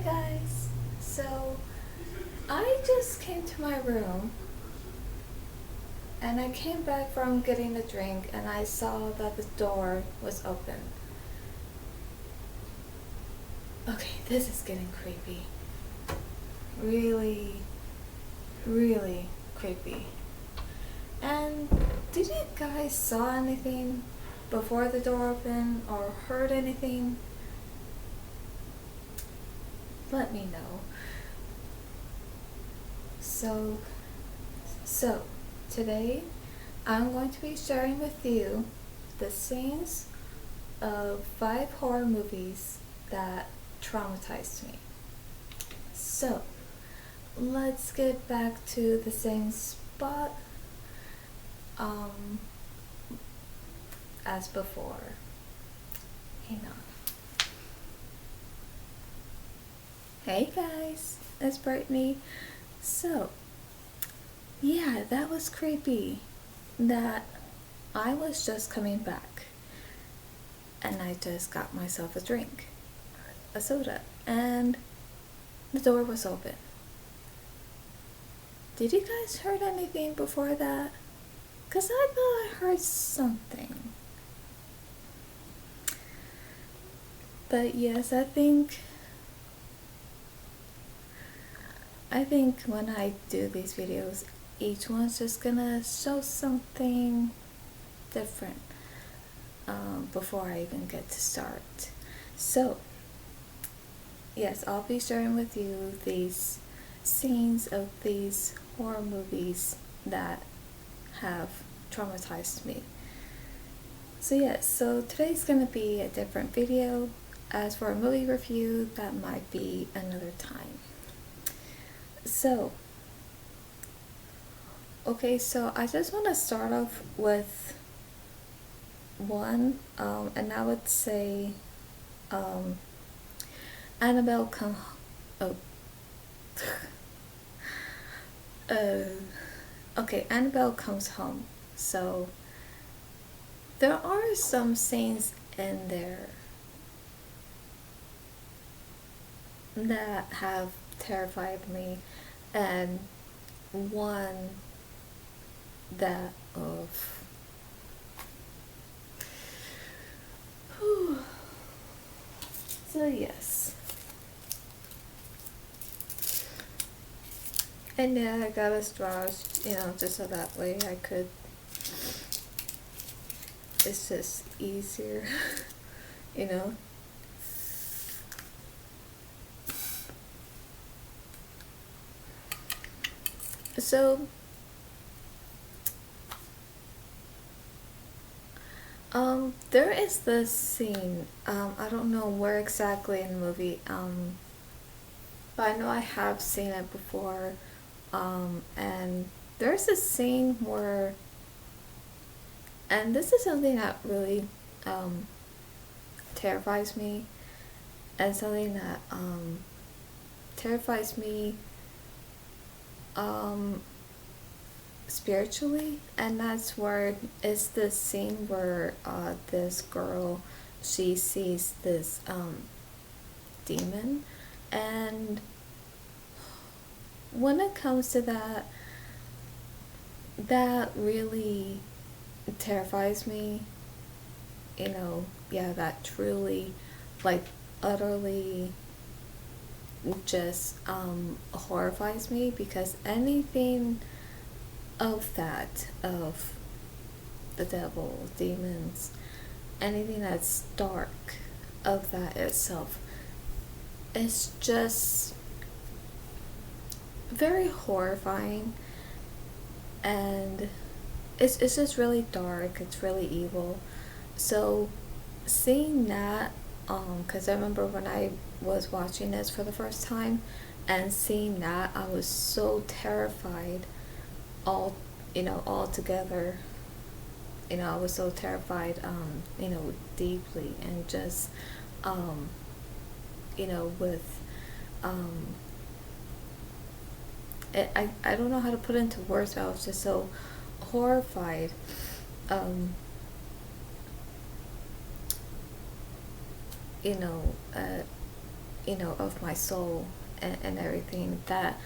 Hi guys, so I just came to my room and I came back from getting a drink and I saw that the door was open. Okay, this is getting creepy. Really, really creepy. And did you guys saw anything before the door opened or heard anything? Let me know. So today I'm going to be sharing with you the scenes of 5 horror movies that traumatized me. So let's get back to the same spot as before. Hang on. Hey guys, it's Brittany. So yeah, that was creepy. That I was just coming back and I just got myself a drink, a soda, and the door was open. Did you guys heard anything before that? 'Cause I thought I heard something. But yes, I think when I do these videos, each one's just gonna show something different before I even get to start. So yes, I'll be sharing with you these scenes of these horror movies that have traumatized me. So yes, so today's gonna be a different video. As for a movie review, that might be another time. So okay, so I just want to start off with one, and I would say Annabelle come oh okay, Annabelle comes home. So there are some scenes in there that have terrified me, and one that of so yes, and yeah, I got a straw, just so that way I could, it's just easier. you know so there is this scene, I don't know where exactly in the movie, but I know I have seen it before, and there's a scene where, and this is something that really terrifies me, and something that terrifies me spiritually, and that's where it's the scene where this girl, she sees this demon, and when it comes to that, that really terrifies me. Yeah, that truly, like, utterly just horrifies me, because anything of that, of the devil, demons, anything that's dark of that itself, it's just very horrifying, and it's just really dark, it's really evil. So seeing that, because I remember when I was watching this for the first time and seeing that, I was so terrified all together. I was so terrified, deeply, and just with I don't know how to put it into words, but I was just so horrified. you know, uh, of my soul and everything, that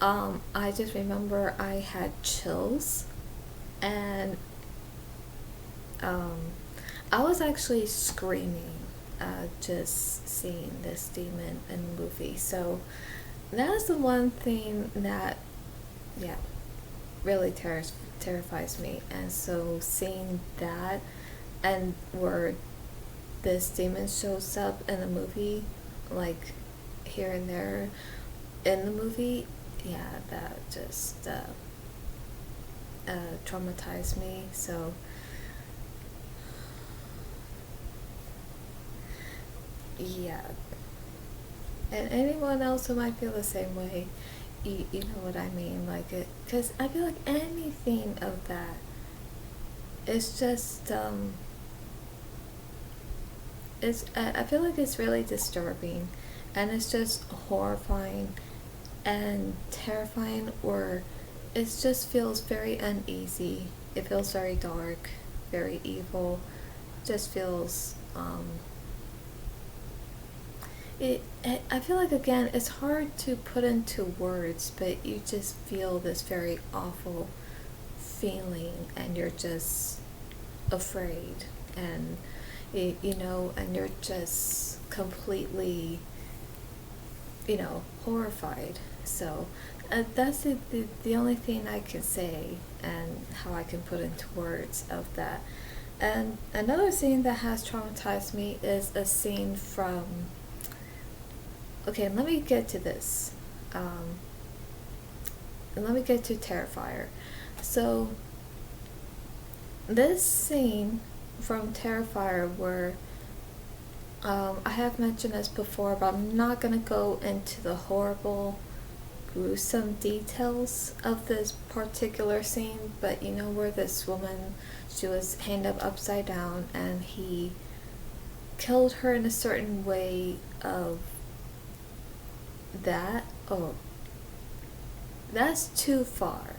I just remember I had chills, and um, I was actually screaming just seeing this demon in the movie. So that's the one thing that, yeah, really terrifies me. And so seeing that, and where this demon shows up in the movie, like here and there in the movie, yeah, that just traumatized me. So yeah, and anyone else who might feel the same way, you know what I mean, like it, because I feel like anything of that, it's just it's I feel like it's really disturbing, and it's just horrifying and terrifying, or it just feels very uneasy. It feels very dark, very evil. Just feels I feel like, again, it's hard to put into words, but you just feel this very awful feeling, and you're just afraid, and and you're just completely, horrified. So that's the only thing I can say, and how I can put into words of that. And another scene that has traumatized me is a scene from. Okay, let me get to this. And let me get to Terrifier. So, this scene from Terrifier, where I have mentioned this before, but I'm not gonna go into the horrible, gruesome details of this particular scene. But where this woman, she was hanged up upside down, and he killed her in a certain way of that. Oh, that's too far.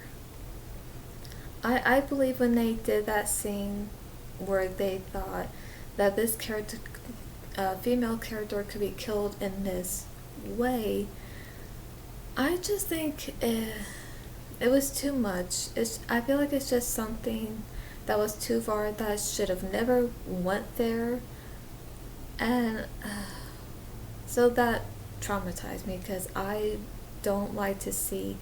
I believe when they did that scene where they thought that this character, female character, could be killed in this way, I just think it was too much. I feel like it's just something that was too far, that should have never went there, and so that traumatized me, because I don't like to see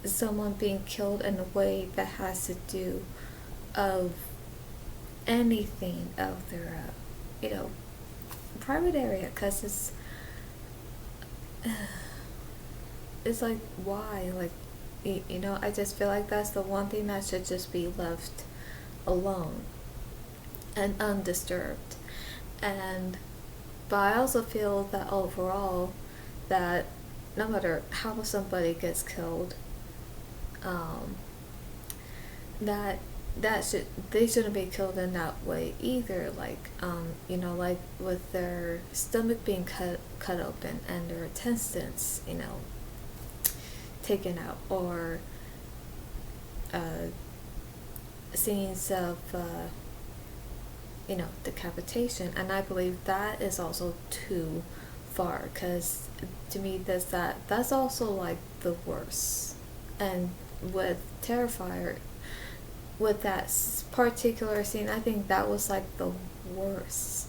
someone being killed in a way that has to do of anything of their private area, because it's like, why, like, I just feel like that's the one thing that should just be left alone and undisturbed. And but I also feel that overall, that no matter how somebody gets killed, um, that they shouldn't be killed in that way either. Like like with their stomach being cut open, and their intestines taken out, or scenes of decapitation. And I believe that is also too far, because to me that's also like the worst. And with Terrifier, with that particular scene, I think that was like the worst,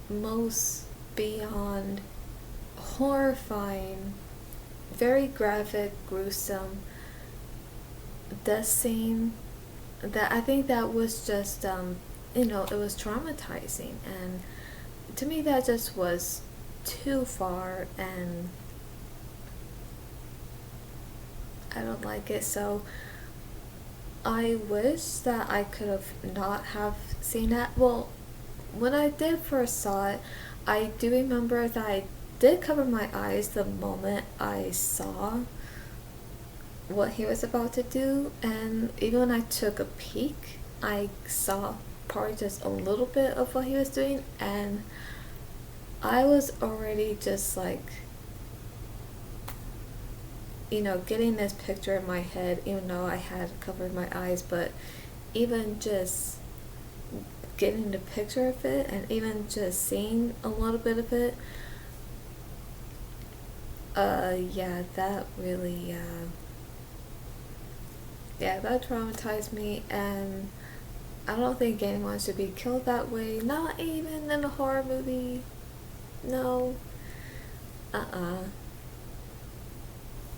most beyond horrifying, very graphic, gruesome death scene, that I think that was just it was traumatizing. And to me that just was too far, and I don't like it. So I wish that I could have not have seen that. Well, when I did first saw it, I do remember that I did cover my eyes the moment I saw what he was about to do, and even when I took a peek, I saw probably just a little bit of what he was doing, and I was already just like, getting this picture in my head, even though I had covered my eyes. But even just getting the picture of it, and even just seeing a little bit of it, Yeah, that really, yeah, that traumatized me, and I don't think anyone should be killed that way, not even in a horror movie. No. Uh-uh.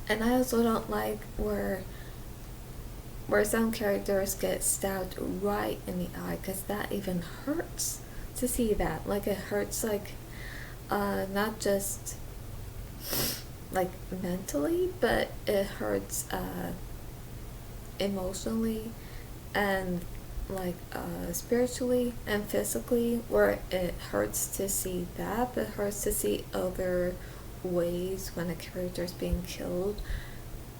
And I also don't like where some characters get stabbed right in the eye, because that even hurts to see that. Like, it hurts, like, not just like mentally, but it hurts emotionally, and like spiritually and physically, where it hurts to see that, but it hurts to see other ways when a character is being killed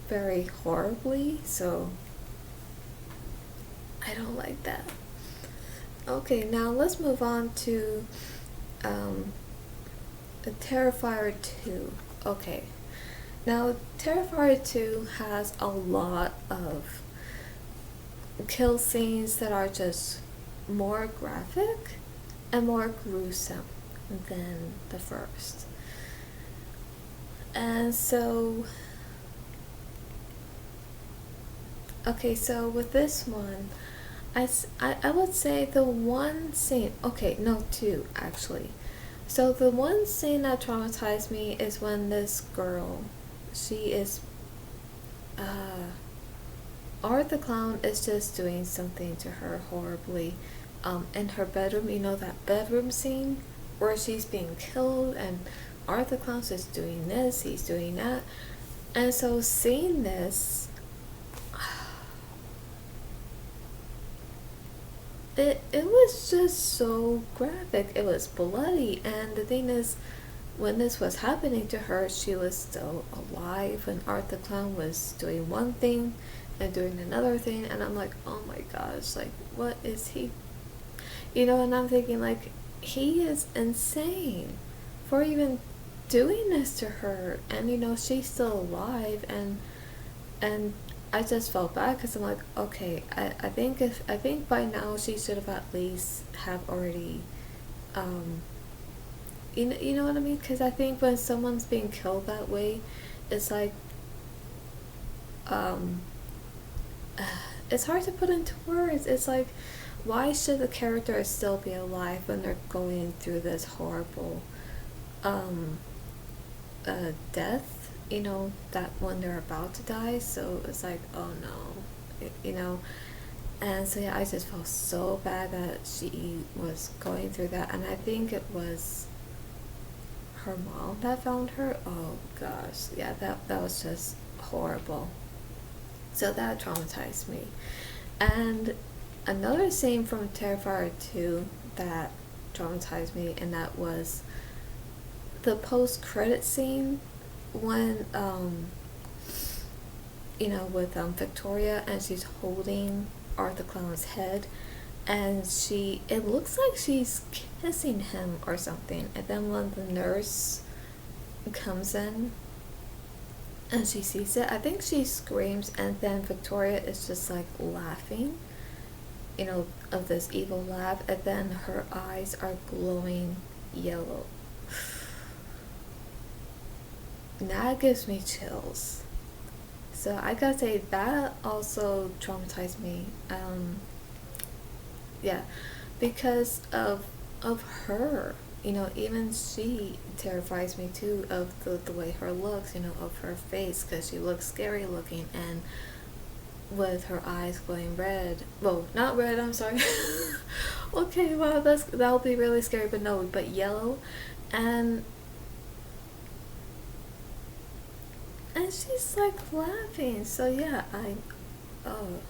very horribly. So I don't like that. Okay, now let's move on to um, Terrifier 2. Okay, now Terrifier 2 has a lot of kill scenes that are just more graphic and more gruesome than the first. And so, okay, so with this one, I would say the one scene, okay, no, two actually. So the one scene that traumatized me is when this girl, she is, Art the Clown is just doing something to her horribly. In her bedroom, you know that bedroom scene where she's being killed, and Art the Clown's just doing this, he's doing that. And so seeing this, it was just so graphic. It was bloody, and the thing is, when this was happening to her, she was still alive, and Art the Clown was doing one thing and doing another thing, and I'm like, oh my gosh, like, what is he, and I'm thinking, like, he is insane for even doing this to her, and she's still alive, and I just felt bad, because I'm like, okay, I think by now she should have at least have already, you know what I mean? Because I think when someone's being killed that way, it's like, um, it's hard to put into words. It's like, why should the character still be alive when they're going through this horrible, um, death? That when they're about to die. So it's like, oh no, And so yeah, I just felt so bad that she was going through that, and I think it was her mom that found her. Oh gosh, yeah, that was just horrible. So that traumatized me. And another scene from Terrifier 2 that traumatized me, and that was the post-credit scene when with Victoria, and she's holding Arthur Clown's head, and it looks like she's kissing him or something, and then when the nurse comes in and she sees it, I think she screams, and then Victoria is just like laughing, of this evil laugh, and then her eyes are glowing yellow. That gives me chills. So I gotta say that also traumatized me. Yeah, because of her. Even she terrifies me too, of the way her looks. Of her face, because she looks scary looking, and with her eyes glowing red. Well, not red. I'm sorry. Okay, wow, that'll be really scary. But no, but yellow, and she's like laughing. So yeah, oh.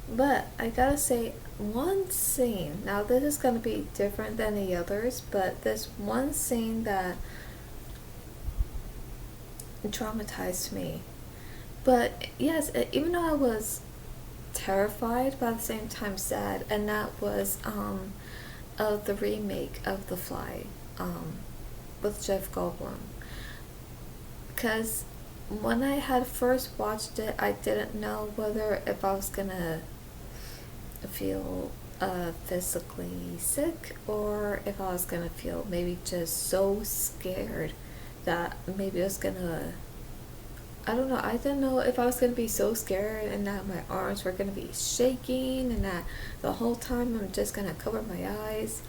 But I gotta say, one scene, now this is gonna be different than the others, but this one scene that traumatized me. But yes, even though I was terrified, but at the same time sad, and that was of the remake of The Fly, with Jeff Goldblum. Because when I had first watched it, I didn't know whether if I was gonna feel physically sick, or if I was gonna feel maybe just so scared that maybe I was gonna, I don't know, I didn't know if I was gonna be so scared and that my arms were gonna be shaking and that the whole time I'm just gonna cover my eyes.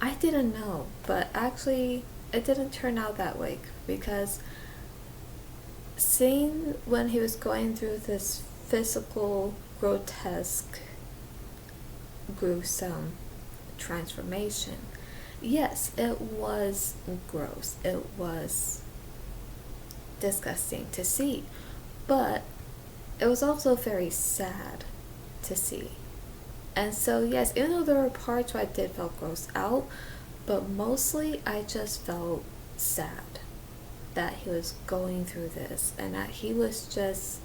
I didn't know, but actually it didn't turn out that way, because seeing when he was going through this physical, grotesque, gruesome transformation, yes, it was gross. It was disgusting to see, but it was also very sad to see. And so, yes, even though there were parts where I did feel grossed out, but mostly I just felt sad that he was going through this and that he was just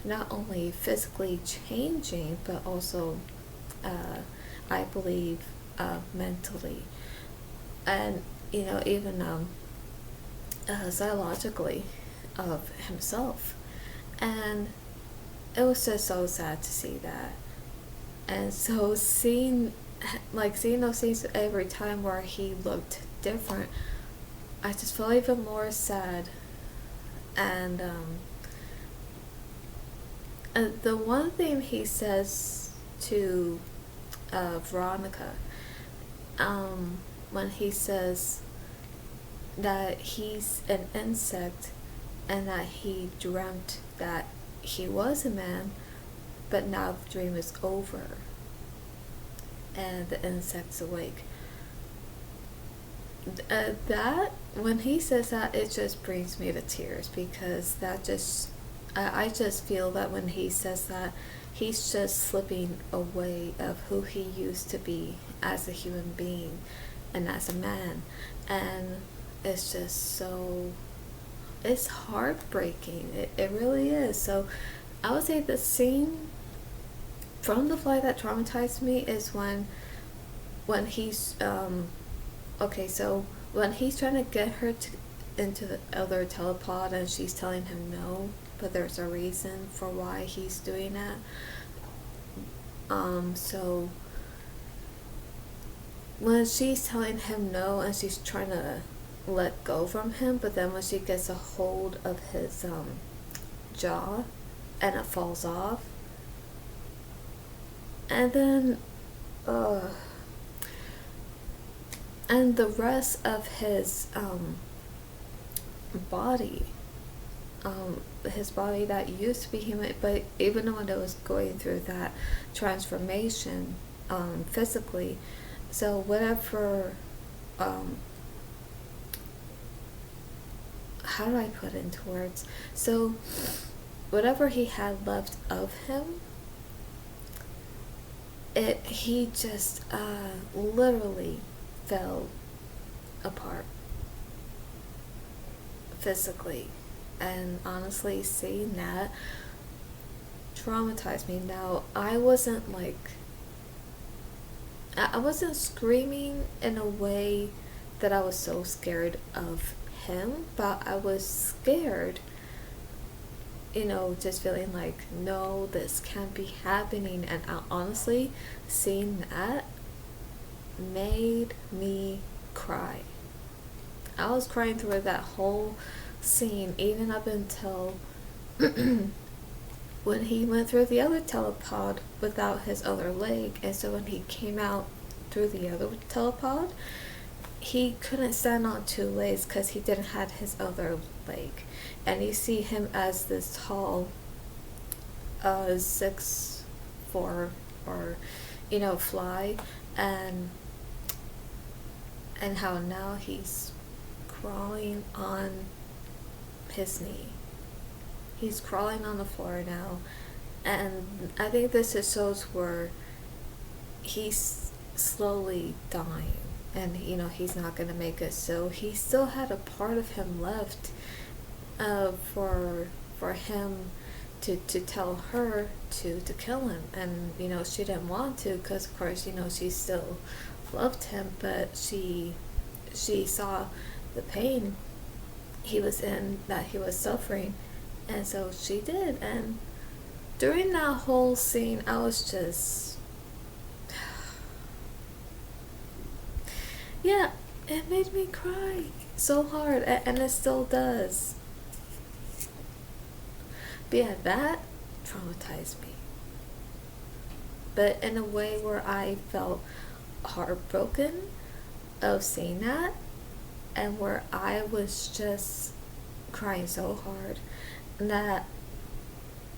not only physically changing, but also, I believe, mentally, and even psychologically of himself. And it was just so sad to see that. And so seeing those scenes every time where he looked different, I just felt even more sad. And the one thing he says to Veronica, when he says that he's an insect and that he dreamt that he was a man, but now the dream is over and the insect's awake. That, when he says that, it just brings me to tears, because that just, I just feel that when he says that, he's just slipping away of who he used to be as a human being and as a man. And it's just so, it's heartbreaking. It really is. So I would say the scene from The Fly that traumatized me is when he's okay, so when he's trying to get her into the other telepod and she's telling him no, but there's a reason for why he's doing that. So when she's telling him no and she's trying to let go from him, but then when she gets a hold of his jaw and it falls off, and then and the rest of his body, his body that used to be human, but even when it was going through that transformation physically, so whatever, how do I put it into words? So whatever he had left of him, he just literally fell apart physically. And honestly, seeing that traumatized me. Now, I wasn't screaming in a way that I was so scared of him, but I was scared, just feeling like, no, this can't be happening. And honestly, seeing that made me cry. I was crying through that whole scene, even up until when he went through the other telepod without his other leg. And so when he came out through the other telepod, he couldn't stand on two legs because he didn't have his other leg. And you see him as this tall 6'4" or fly, and how now he's crawling on his knee. He's crawling on the floor now, and I think this just shows where he's slowly dying, and he's not gonna make it. So he still had a part of him left, for him to tell her to kill him. And she didn't want to, because of course she still loved him, but she saw the pain he was in, that he was suffering, and so she did. And during that whole scene, I was just yeah, it made me cry. so hard, and it still does. But yeah, that traumatized me. But in a way where I felt heartbroken of seeing that, and where I was just crying so hard that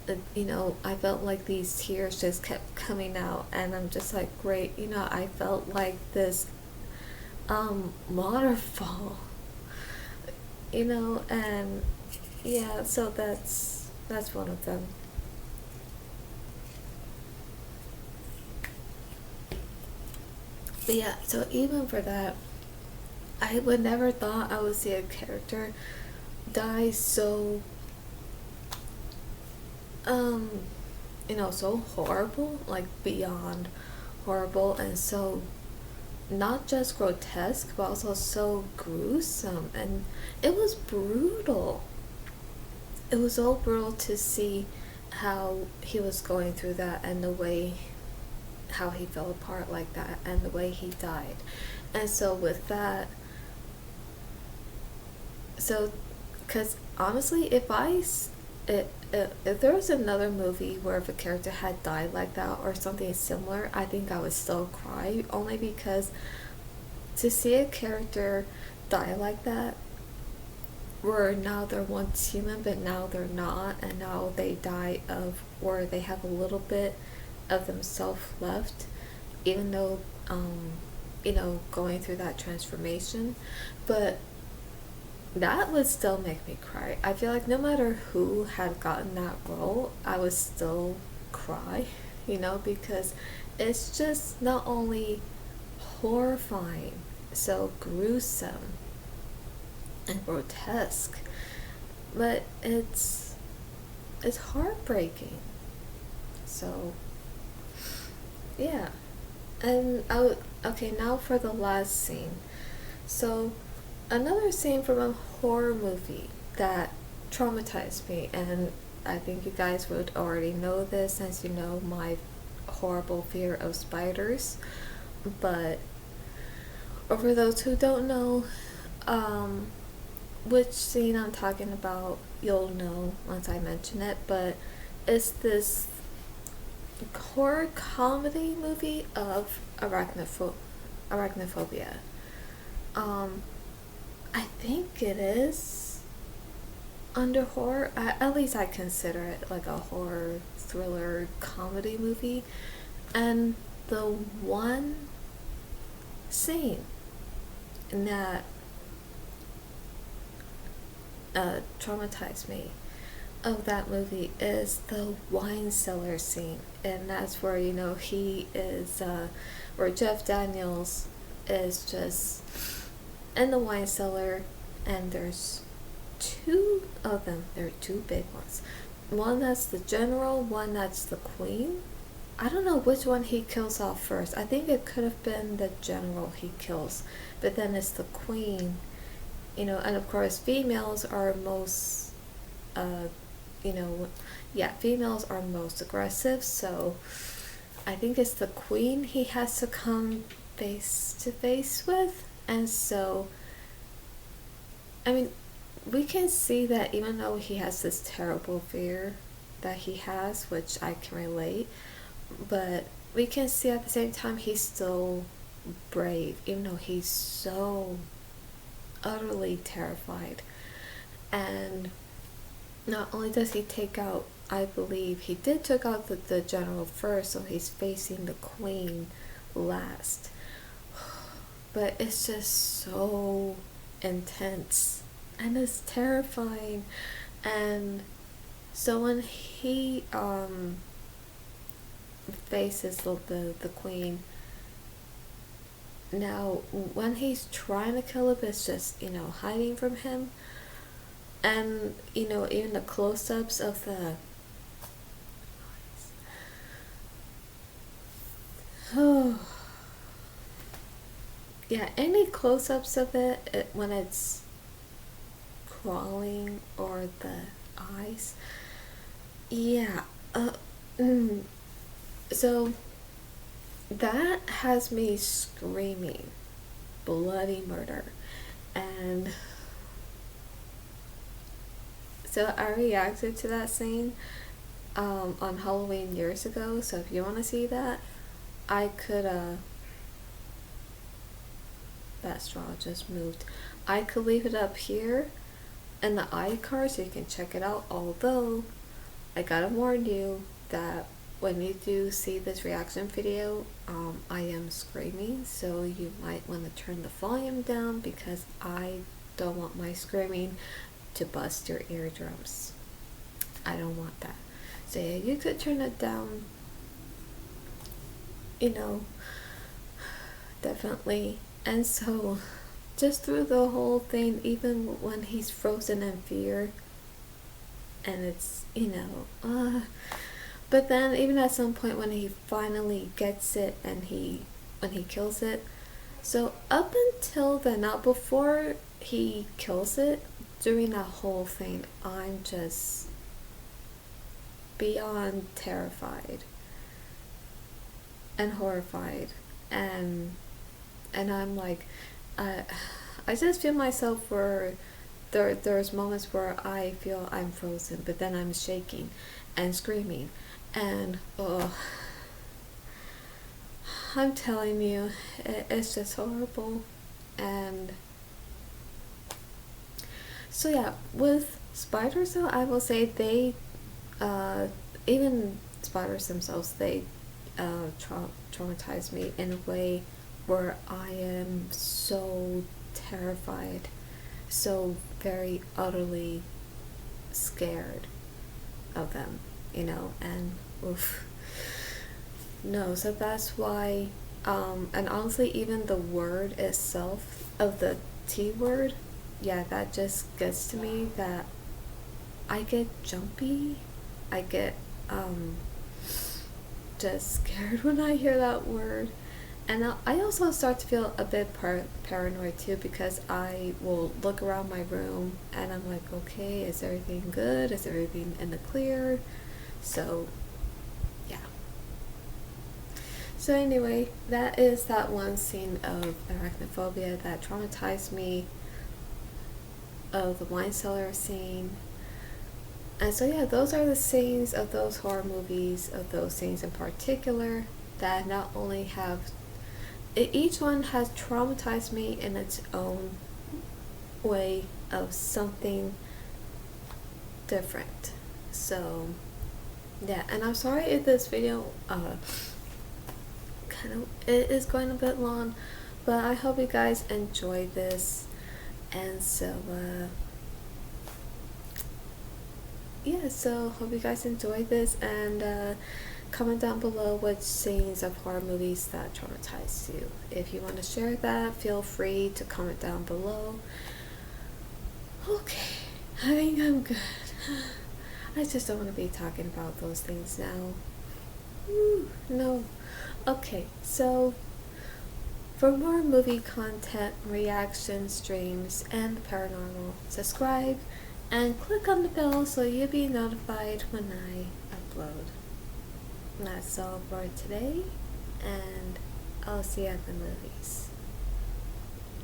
I felt like these tears just kept coming out, and I'm just like, great, I felt like this waterfall, and yeah, so that's one of them. But yeah, so even for that, I would never thought I would see a character die so um so horrible, like beyond horrible, and so not just grotesque but also so gruesome. And it was brutal. It was so brutal to see how he was going through that, and the way how he fell apart like that, and the way he died. And so with that, so because honestly, if there was another movie where if a character had died like that or something similar, I think I would still cry, only because to see a character die like that, where now they're once human but now they're not, and now they die of, or they have a little bit of themselves left, even though going through that transformation. But that would still make me cry. I feel like no matter who had gotten that role, I would still cry, because it's just not only horrifying, so gruesome and grotesque, but it's heartbreaking. So yeah. And okay, now for the last scene. So another scene from a horror movie that traumatized me, and I think you guys would already know this since you know my horrible fear of spiders. But for those who don't know which scene I'm talking about, you'll know once I mention it. But it's this horror comedy movie of arachnophobia. Um, I think it is under horror. At least I consider it like a horror thriller comedy movie. And the one scene that traumatized me of that movie is the wine cellar scene. And that's where he is where Jeff Daniels is just in the wine cellar, and there's two of them. There are two big ones. One that's the general, one that's the queen. I don't know which one he kills off first. I think it could have been the general he kills, but then it's the queen. And of course females are most females are most aggressive, so I think it's the queen he has to come face to face with. And so, I mean, we can see that even though he has this terrible fear that he has, which I can relate, but we can see at the same time he's still brave, even though he's so utterly terrified. And not only does he take out, I believe he did take out the general first, so he's facing the queen last. But it's just so intense and it's terrifying. And so when he faces the queen, now when he's trying to kill him, it's just hiding from him. And even the close-ups of the oh yeah, any close-ups of it when it's crawling, or the eyes, yeah. So that has me screaming bloody murder. And so I reacted to that scene on Halloween years ago. So if you want to see that, I could that straw just moved. I could leave it up here in the iCard so you can check it out. Although I gotta warn you that when you do see this reaction video, I am screaming, so you might want to turn the volume down because I don't want my screaming to bust your eardrums. I don't want that. So yeah, you could turn it down, you know, definitely. And so just through the whole thing, even when he's frozen in fear, and it's, but then even at some point when he finally gets it and when he kills it, so up until then, now before he kills it, during that whole thing, I'm just beyond terrified and horrified, and I'm like, I just feel myself where there's moments where I feel I'm frozen, but then I'm shaking and screaming, and I'm telling you, it's just horrible. And so yeah, with spiders though, I will say they, even spiders themselves, they traumatize me in a way where I am so terrified, so very utterly scared of them, and oof. No, so that's why, and honestly, even the word itself of the T word, yeah, that just gets to me, that I get jumpy, I get, just scared when I hear that word. And I also start to feel a bit paranoid too, because I will look around my room and I'm like, okay, is everything good? Is everything in the clear? So, yeah. So anyway, that is that one scene of Arachnophobia that traumatized me, of the wine cellar scene. And so yeah, those are the scenes of those horror movies, of those scenes in particular, that not only have, each one has traumatized me in its own way of something different. So yeah, and I'm sorry if this video it is going a bit long, but I hope you guys enjoy this. And so yeah, so hope you guys enjoy this, and comment down below which scenes of horror movies that traumatized you. If you want to share that, feel free to comment down below. Okay, I think I'm good. I just don't want to be talking about those things now. No. Okay, so for more movie content, reaction streams, and paranormal, subscribe and click on the bell so you'll be notified when I upload. And that's all for today, and I'll see you at the movies.